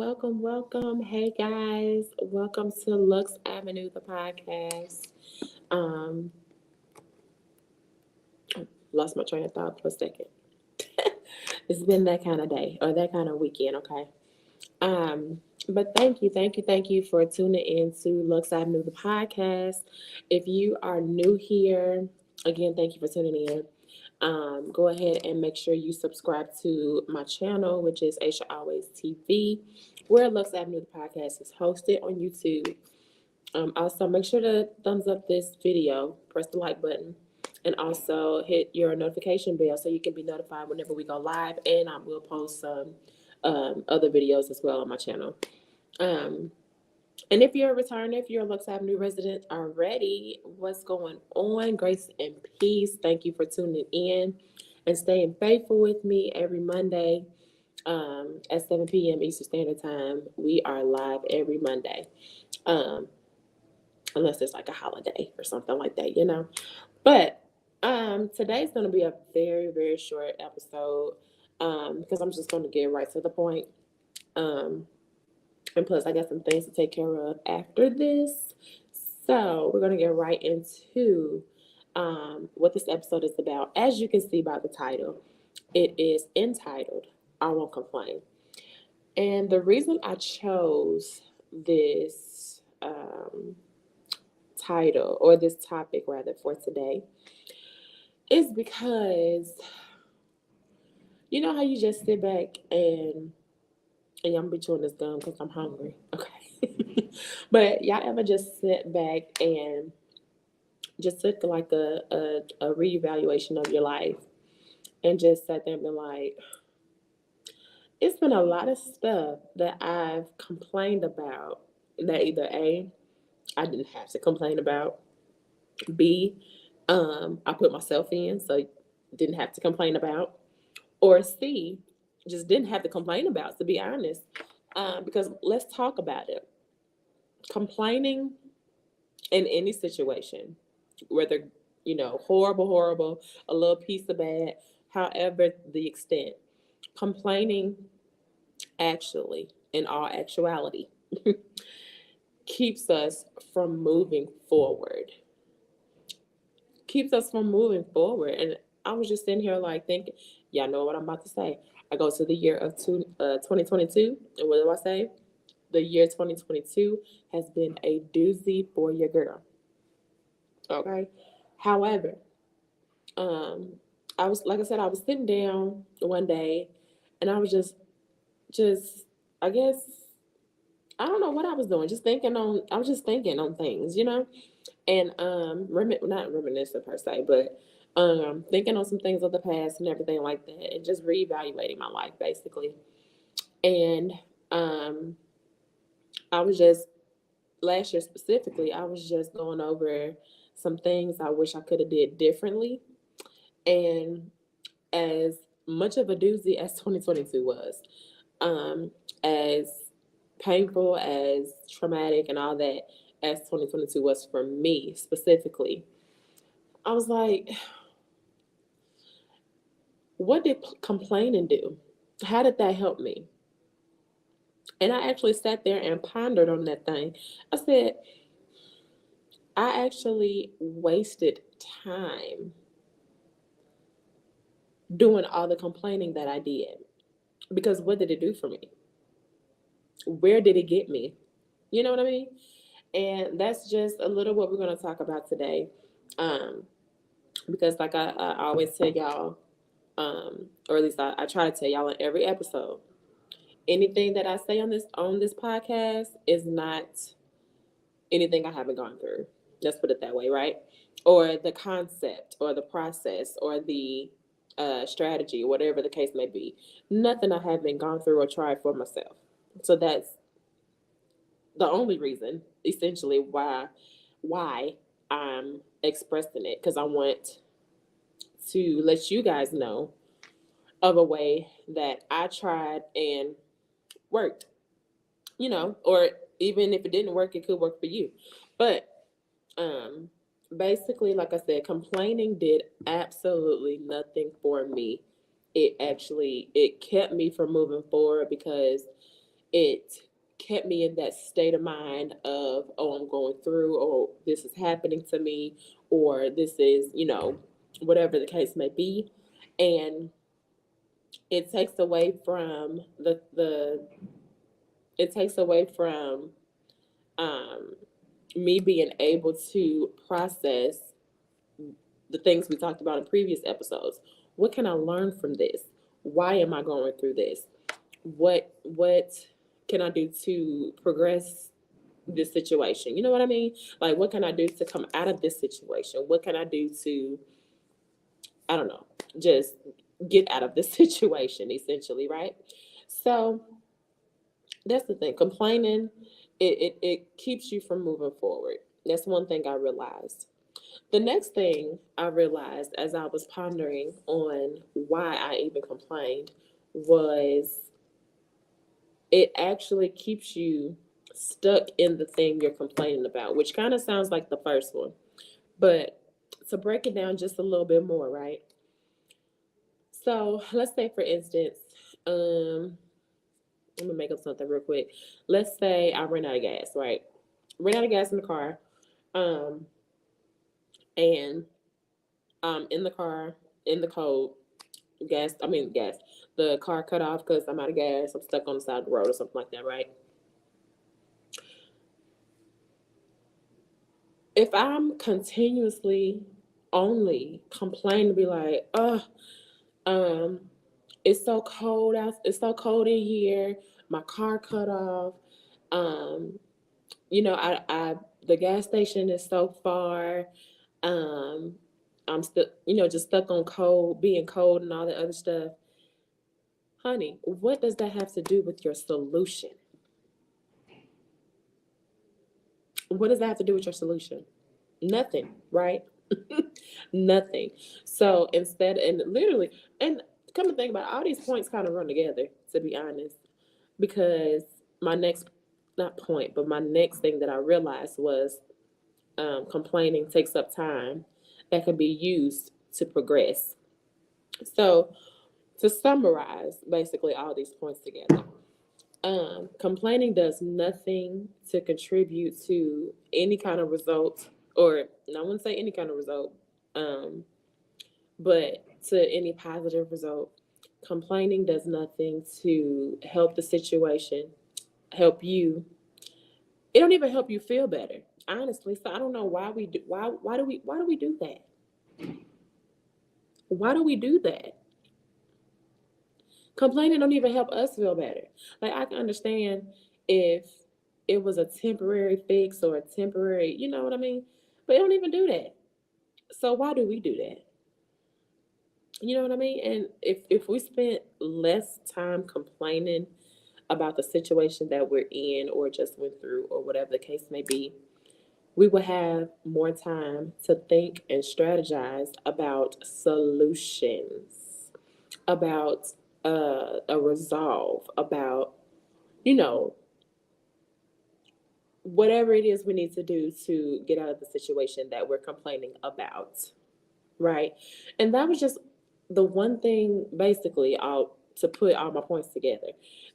welcome. Hey guys, welcome to Luxe Avenue, the podcast. Um, Lost my train of thought for a second. It's been that kind of day or that kind of weekend, okay? But thank you for tuning in to Luxe Avenue, the podcast. If you are new here, again, thank you for tuning in. Go ahead and make sure you subscribe to my channel, which is Aisha Always TV, where Lux Avenue the podcast is hosted on YouTube. Also, make sure to thumbs up this video, press the like button, and also hit your notification bell so you can be notified whenever we go live. And I will post some other videos as well on my channel. Um, and if you're a returner, if you're a Lux Avenue resident already, what's going on? Grace and peace. Thank you for tuning in and staying faithful with me every Monday at 7 p.m. Eastern Standard Time. We are live every Monday, um, unless it's like a holiday or something like that. But today's going to be a very, very short episode because I'm just going to get right to the point. Um, And plus, I got some things to take care of after this. So, we're going to get right into what this episode is about. As you can see by the title, it is entitled, I Won't Complain. And the reason I chose this title, or this topic rather, for today is because you know how you just sit back and I'm be chewing this gum because I'm hungry. Okay. But y'all ever just sit back and just took like a reevaluation of your life and just sat there and been like, it's been a lot of stuff that I've complained about that either A, I didn't have to complain about, B, I put myself in, so didn't have to complain about, or C, just didn't have to complain about, to be honest. Because let's talk about it. Complaining in any situation, whether horrible, a little piece of bad, however the extent, complaining actually, in all actuality, keeps us from moving forward. Keeps us from moving forward. And I was just sitting here like thinking, y'all know what I'm about to say. I go to the year of 2022, and what do I say? The year 2022 has been a doozy for your girl. Okay. However, um, I was like I said, I was sitting down one day, and I was just I guess I don't know what I was doing. I was just thinking on things. And not reminiscing per se, but thinking on some things of the past and everything like that, and just reevaluating my life basically. And um, I was just last year specifically, I was just going over some things I wish I could have did differently. And as much of a doozy as 2022 was, um, as painful, as traumatic, and all that as 2022 was for me specifically, I was like, what did complaining do? How did that help me? And I actually sat there and pondered on that thing. I said, I actually wasted time doing all the complaining that I did. Because what did it do for me? Where did it get me? You know what I mean? And that's just a little what we're going to talk about today. Um, because, like I always tell y'all, or at least I try to tell y'all in every episode, anything that I say on this podcast is not anything I haven't gone through. Let's put it that way, right? Or the concept, or the process, or the strategy, whatever the case may be. Nothing I haven't gone through or tried for myself. So that's the only reason, essentially, why I'm expressing it, because I want to let you guys know of a way that I tried and worked, or even if it didn't work, it could work for you. But um, basically, like I said, complaining did absolutely nothing for me. It kept me from moving forward because it kept me in that state of mind of, oh, I'm going through, or this is happening to me, or this is, whatever the case may be. And it takes away from the it takes away from um, me being able to process the things we talked about in previous episodes. What can I learn from this? Why am I going through this? What can I do to progress this situation? You know what I mean? Like, what can I do to come out of this situation? What can I do to, I don't know, just get out of this situation, essentially, right? So that's the thing. Complaining, it keeps you from moving forward. That's one thing I realized. The next thing I realized as I was pondering on why I even complained was it actually keeps you stuck in the thing you're complaining about, which kind of sounds like the first one. But to break it down just a little bit more, right? So let's say, for instance, let me make up something real quick. Let's say I ran out of gas, right? Ran out of gas in the car, um, and in the car, in the cold, gas. The car cut off because I'm out of gas. I'm stuck on the side of the road or something like that, right? If I'm continuously only complaining to be like, oh, um, it's so cold out, it's so cold in here, my car cut off, um, I the gas station is so far, um, I'm still, just stuck on cold, being cold and all that other stuff. Honey, what does that have to do with your solution? What does that have to do with your solution? Nothing, right? Nothing. So instead, and literally, and come to think about it, all these points kind of run together, to be honest, because my next, not point, but my next thing that I realized was complaining takes up time that can be used to progress. So to summarize basically all these points together, complaining does nothing to contribute to any kind of result, or I wouldn't say any kind of result, um, but to any positive result. Complaining does nothing to help the situation, help you. It don't even help you feel better, honestly. So I don't know why we do why do we do that? Why do we do that? Complaining don't even help us feel better. Like, I can understand if it was a temporary fix or a temporary, you know what I mean? But it don't even do that. So why do we do that? You know what I mean? And if we spent less time complaining about the situation that we're in or just went through or whatever the case may be, we would have more time to think and strategize about solutions, about a resolve, about, you know, whatever it is we need to do to get out of the situation that we're complaining about, right? And that was just the one thing, basically, I'll to put all my points together.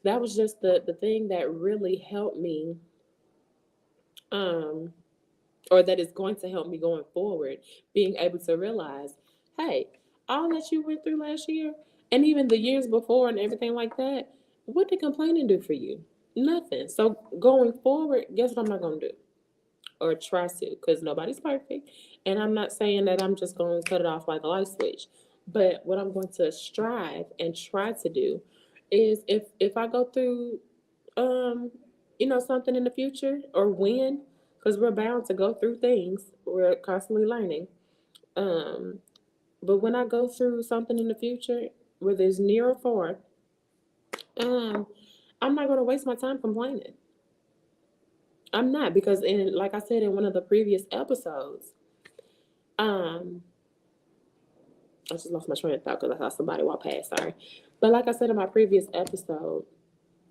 That was just the thing that really helped me, um, or that is going to help me going forward, being able to realize, hey, all that you went through last year and even the years before and everything like that, what did complaining do for you? Nothing. So going forward, guess what I'm not going to do? Or try to, because nobody's perfect. And I'm not saying that I'm just going to cut it off like a light switch. But what I'm going to strive and try to do is, if I go through um something in the future, or when, because we're bound to go through things, we're constantly learning, um but when I go through something in the future, whether it's near or far, um I'm not going to waste my time complaining. I'm not, because, in like I said in one of the previous episodes, um I just lost my train of thought because I saw somebody walk past, sorry. But like I said in my previous episode,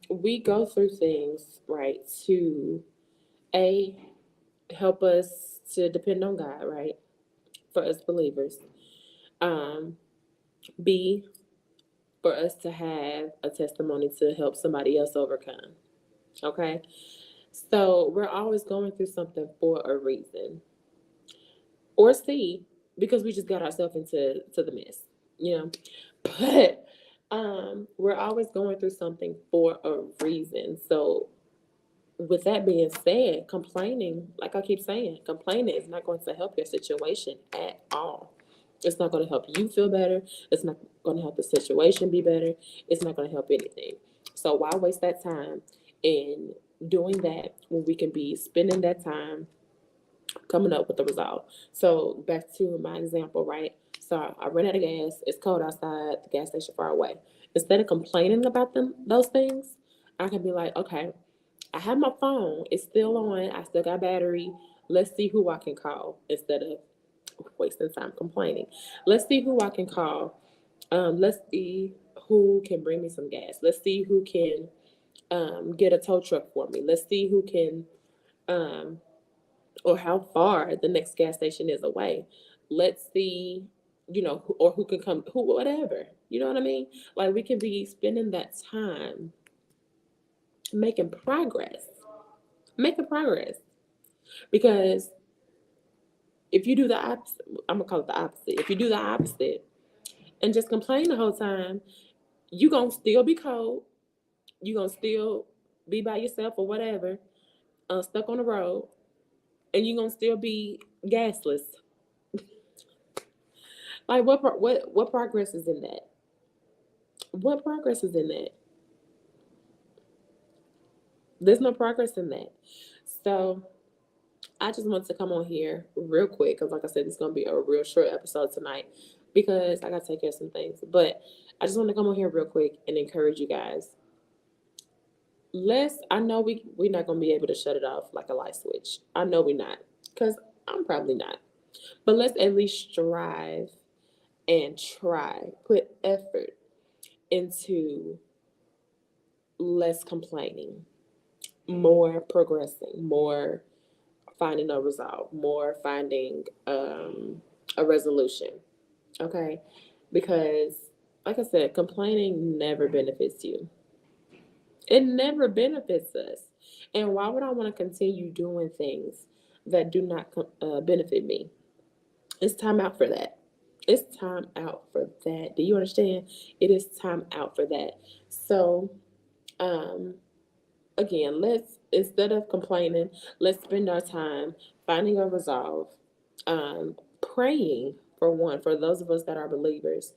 we go through things, right, to a help us to depend on God, right? For us believers. Um, B, for us to have a testimony to help somebody else overcome. Okay. So we're always going through something for a reason. Or C, because we just got ourselves into the mess, you know. But we're always going through something for a reason. So with that being said, complaining, like I keep saying, complaining is not going to help your situation at all. It's not going to help you feel better. It's not going to help the situation be better. It's not going to help anything. So why waste that time in doing that when we can be spending that time coming up with the result? So back to my example, right? So I ran out of gas. It's cold outside. The gas station far away. Instead of complaining about those things, I can be like, okay, I have my phone. It's still on. I still got battery. Let's see who I can call instead of wasting time complaining. Let's see who I can call. Let's see who can bring me some gas. Let's see who can get a tow truck for me. Let's see who can, um, or how far the next gas station is away. Let's see, or who can come, who, whatever. You know what I mean? Like we can be spending that time making progress, making progress. Because if you do the opposite, I'm gonna call it the opposite. If you do the opposite and just complain the whole time, you gonna still be cold. You gonna still be by yourself or whatever, stuck on the road, and you gonna still be gasless. Like what progress is in that? What progress is in that? There's no progress in that. So I just want to come on here real quick because, like I said, it's gonna be a real short episode tonight because I gotta take care of some things. But I just want to come on here real quick and encourage you guys. I know we're not gonna be able to shut it off like a light switch. I know we're not, because I'm probably not. But let's at least strive and try, put effort into less complaining, more progressing, more finding a resolve, more finding a resolution. Okay? Because, like I said, complaining never benefits you. It never benefits us. And why would I want to continue doing things that do not benefit me? It's time out for that. It's time out for that. Do you understand? It is time out for that. So, um, again, let's, instead of complaining, let's spend our time finding a resolve, praying for one, for those of us that are believers.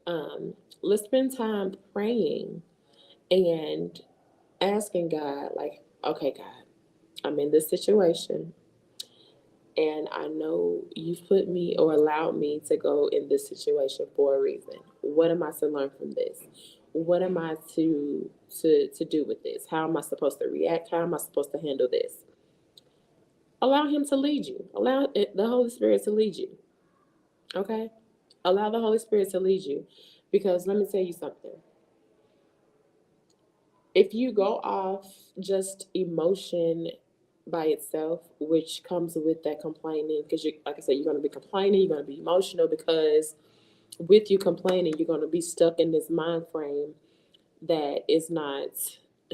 Um, let's spend time praying and asking God, like, okay, God, I'm in this situation, and I know you've put me or allowed me to go in this situation for a reason. What am I to learn from this? What am I to do with this? How am I supposed to react? How am I supposed to handle this? Allow Him to lead you. Allow the Holy Spirit to lead you. Okay? Allow the Holy Spirit to lead you. Because let me tell you something. If you go off just emotion by itself, which comes with that complaining, because you, like I said, you're going to be complaining, you're going to be emotional, because with you complaining, you're going to be stuck in this mind frame that is not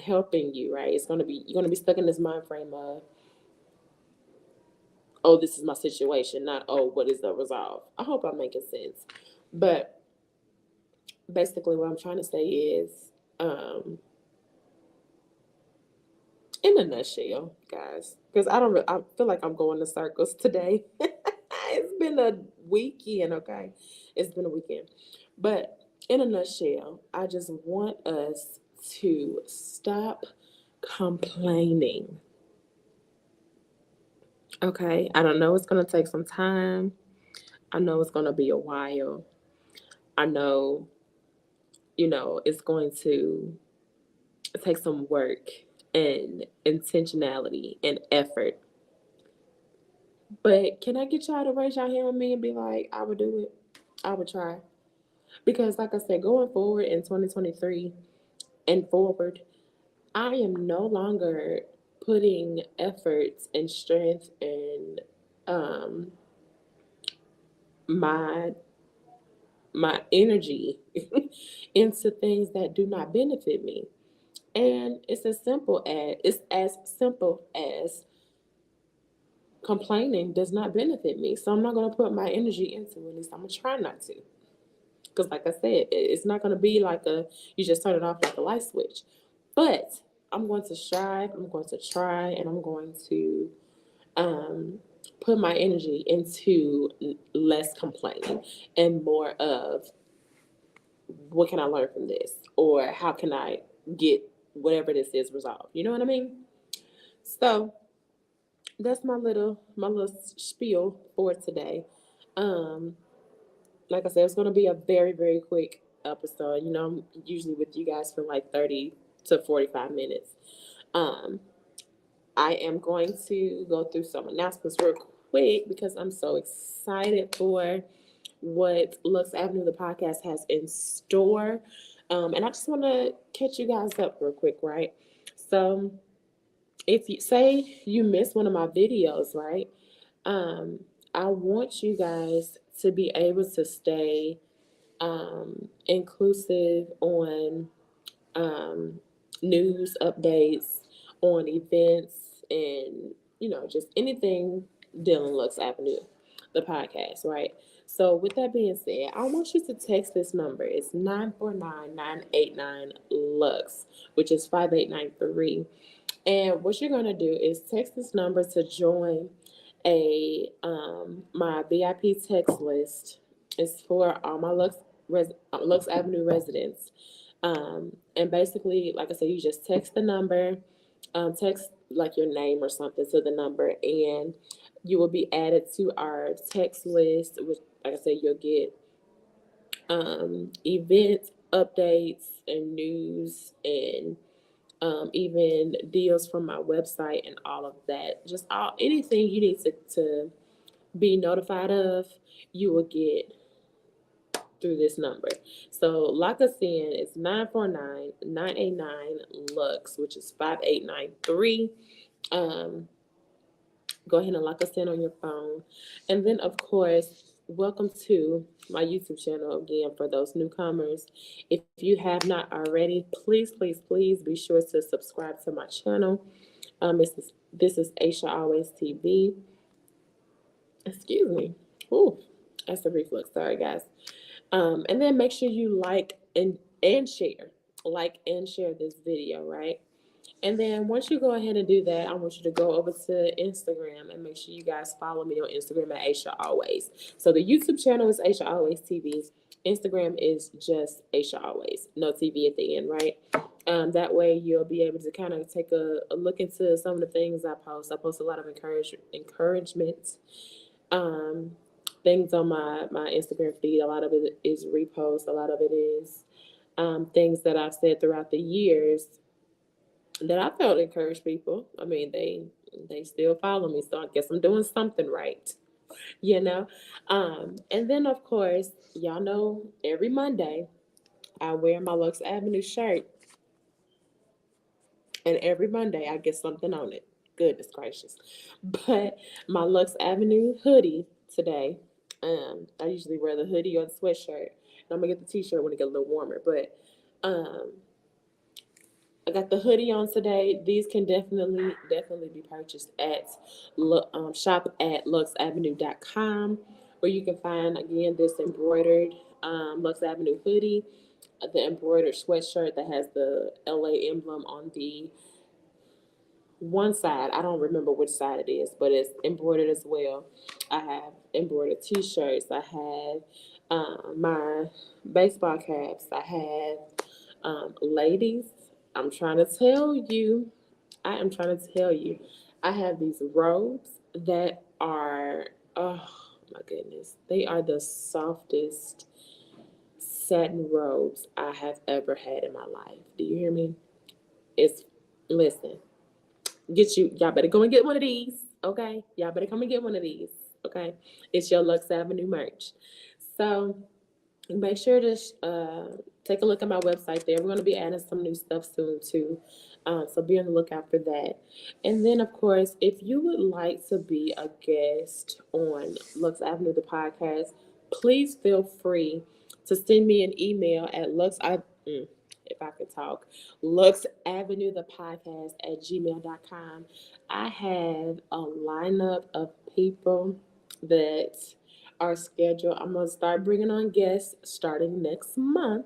helping you, right? You're going to be stuck in this mind frame of, oh, this is my situation, not, oh, what is the resolve? I hope I'm making sense. But basically, what I'm trying to say is, um, in a nutshell, guys, because I feel like I'm going in circles today. It's been a weekend, okay? It's been a weekend. But in a nutshell, I just want us to stop complaining. Okay? I don't know it's going to take some time. I know it's going to be a while. I know, it's going to take some work and intentionality and effort. But can I get y'all to raise your hand with me and be like, I would do it? I would try. Because, like I said, going forward in 2023 and forward, I am no longer putting efforts and strength and um, my my energy into things that do not benefit me. And it's as simple as complaining does not benefit me. So I'm not going to put my energy into it. At least I'm going to try not to. Because, like I said, it's not going to be like you just turn it off like a light switch. But I'm going to strive, I'm going to try, and I'm going to um, put my energy into less complaining and more of what can I learn from this? Or how can I get whatever this is resolved? You know what I mean? So that's my little spiel for today. Um, like I said, it's going to be a very, very quick episode. I'm usually with you guys for like 30 to 45 minutes. Um, I am going to go through some announcements real quick because I'm so excited for what Luxe Avenue, the podcast, has in store. And I just want to catch you guys up real quick, right? So, if you say you missed one of my videos, right? Um, I want you guys to be able to stay inclusive on um, news updates, on events, and just anything dealing Lux Avenue, the podcast, right? So with that being said, I want you to text this number. It's 949-989 Lux, which is 5893. And what you're gonna do is text this number to join a my VIP text list. It's for all my Lux Avenue residents. And basically, like I said, you just text the number, text like your name or something to the number, and you will be added to our text list. Which, like I said, you'll get event updates and news and even deals from my website and all of that. Just anything you need to be notified of, you will get through this number. So lock us in. It's 949-989 Lux, which is 5893. Um, Go ahead and lock us in on your phone. And then, of course, welcome to my YouTube channel again for those newcomers. If you have not already, please, please, please be sure to subscribe to my channel. This is Aisha Always TV. Excuse me. Ooh, that's a reflux. Sorry, guys. And then make sure you like and share. Like and share this video, right? And then once you go ahead and do that, I want you to go over to Instagram and make sure you guys follow me on Instagram at Aisha Always. So the YouTube channel is Aisha Always TV. Instagram is just Aisha Always. No TV at the end, right? That way you'll be able to kind of take a look into some of the things I post. I post a lot of encouragement um, things on my Instagram feed. A lot of it is reposts. A lot of it is things that I've said throughout the years that I felt encouraged people. I mean, they still follow me, so I guess I'm doing something right, you know. And then of course, y'all know every Monday I wear my Lux Avenue shirt, and every Monday I get something on it. Goodness gracious! But my Lux Avenue hoodie today. I usually wear the hoodie or the sweatshirt, and I'm gonna get the t-shirt when it get a little warmer. But um, I got the hoodie on today. These can definitely be purchased at shop at luxeavenue.com, where you can find again this embroidered Lux Avenue hoodie, the embroidered sweatshirt that has the LA emblem on the one side. I don't remember which side it is, but it's embroidered as well. I have embroidered T-shirts. I have my baseball caps. I have ladies. I'm trying to tell you. I am trying to tell you. I have these robes that are. Oh my goodness! They are the softest satin robes I have ever had in my life. Do you hear me? It's listen. Y'all better go and get one of these, okay? Y'all better come and get one of these, okay? It's your Lux Avenue merch. So make sure to take a look at my website there. We're going to be adding some new stuff soon too. So be on the lookout for that. And then, of course, if you would like to be a guest on Lux Avenue, the podcast, please feel free to send me an email at if I could talk. Luxe Avenue, the podcast at gmail.com. I have a lineup of people that are scheduled. I'm going to start bringing on guests starting next month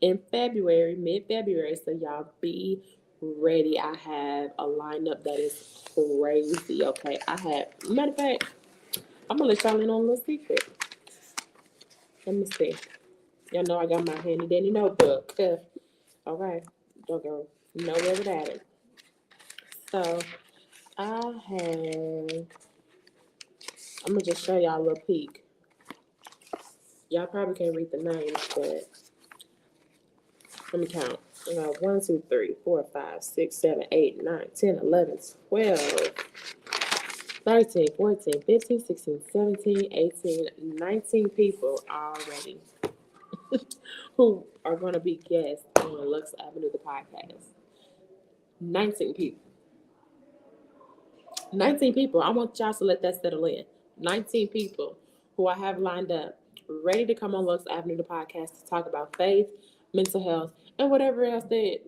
in February, mid February. So y'all be ready. I have a lineup that is crazy. Okay. Matter of fact, I'm going to let y'all in on a little secret. Let me see. Y'all know I got my handy dandy notebook. Okay. Don't go nowhere without it. So I'm going to just show y'all a little peek. Y'all probably can't read the names, but let me count. I got 1, 2, 3, 4, 5, 6, 7, 8, 9, 10, 11, 12, 13, 14, 15, 16, 17, 18, 19 people already who are going to be guests on Luxe Avenue, the podcast. 19 people. 19 people. I want y'all to let that settle in. 19 people who I have lined up, ready to come on Luxe Avenue, the podcast, to talk about faith, mental health, and whatever else they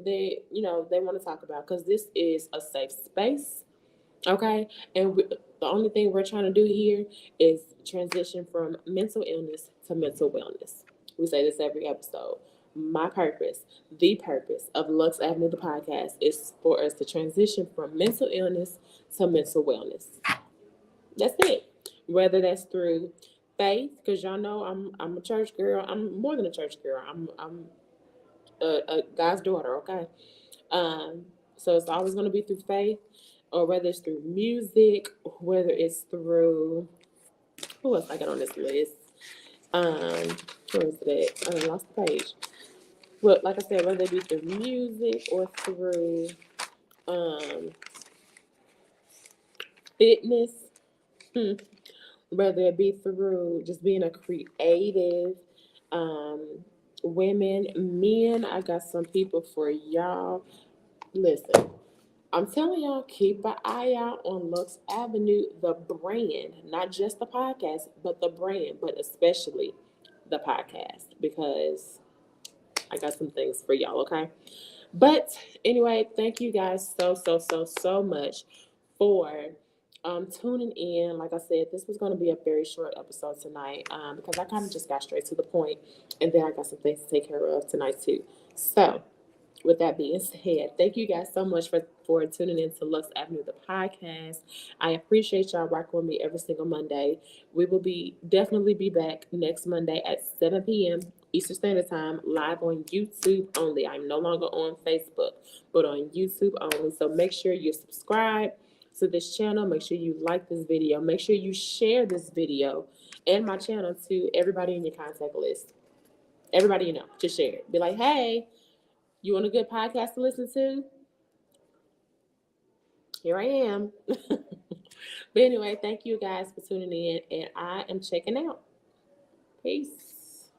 want to talk about. Because this is a safe space, okay? And the only thing we're trying to do here is transition from mental illness to mental wellness. We say this every episode. My purpose, the purpose of Luxe Avenue, the podcast, is for us to transition from mental illness to mental wellness. That's it. Whether that's through faith, because y'all know I'm a church girl. I'm more than a church girl. I'm a God's daughter. Okay. So it's always going to be through faith, or whether it's through music, whether it's through who else I got on this list. Where is it at? I lost the page. Well, like I said, whether it be through music or through fitness, whether it be through just being a creative, women, men, I got some people for y'all. Listen, I'm telling y'all, keep an eye out on Luxe Avenue, the brand, not just the podcast, but the brand, but especially the podcast, because I got some things for y'all, okay? But anyway, thank you guys so much for tuning in. Like I said, this was going to be a very short episode tonight because I kind of just got straight to the point, and then I got some things to take care of tonight too. So with that being said, thank you guys so much for tuning in to Luxe Avenue, the podcast. I appreciate y'all rocking with me every single Monday. We will definitely be back next Monday at 7 p.m. Eastern Standard Time, live on YouTube only. I'm no longer on Facebook, but on YouTube only. So make sure you subscribe to this channel. Make sure you like this video. Make sure you share this video and my channel to everybody in your contact list. Everybody you know, just share it. Be like, hey, you want a good podcast to listen to? Here I am. But anyway, thank you guys for tuning in, and I am checking out. Peace.